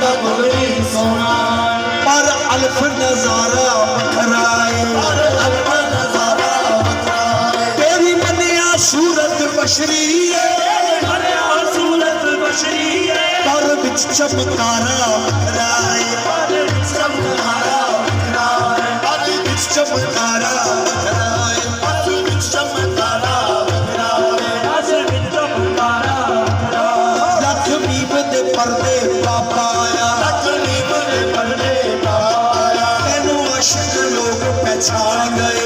तब भी सोना पर अल्फ नजारा बखराए तेरी मनिया सूरत बशरी पर बिच चमकारा बखराए चमकारा पर्दे पाया तेनू आशिक लोग पहचान गए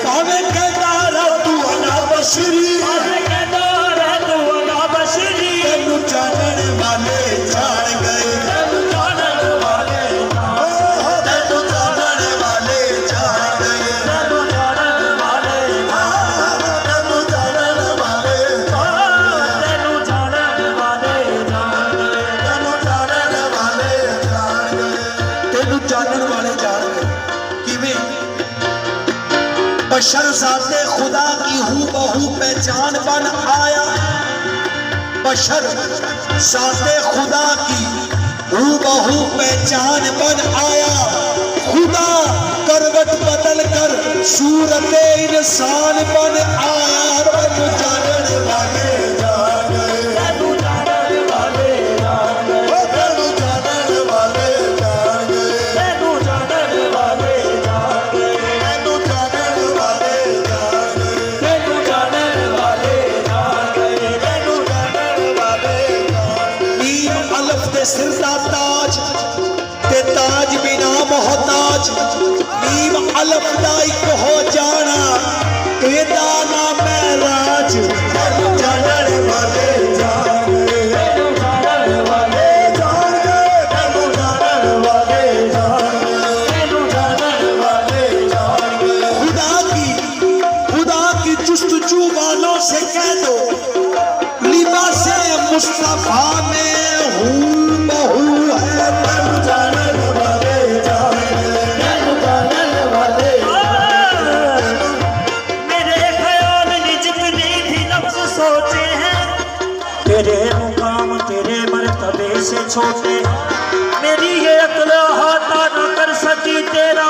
भावे कहता रह तू अना बशरी तेनू जानने वाले जान गए बशर ज़ाते खुदा की हूँ बहू पहचान बन आया बशर ज़ाते खुदा की हूँ बहू पहचान बन आया खुदा करवट बदल कर सूरत इंसान बन आया तेनू जानने वाले जान गए सिर दा ताज ते ताज बिना मोहताज नीम अलफ दा इक हो जाना एदा नाम है राज जानने वाले जान खुदा की जुस्तजू वालों से कह दो लिबासे मुस्तफा में हूँ तेरे मुकाम तेरे मर्तबे से छोटे मेरी ये अक्ल हाथा न कर सकी तेरा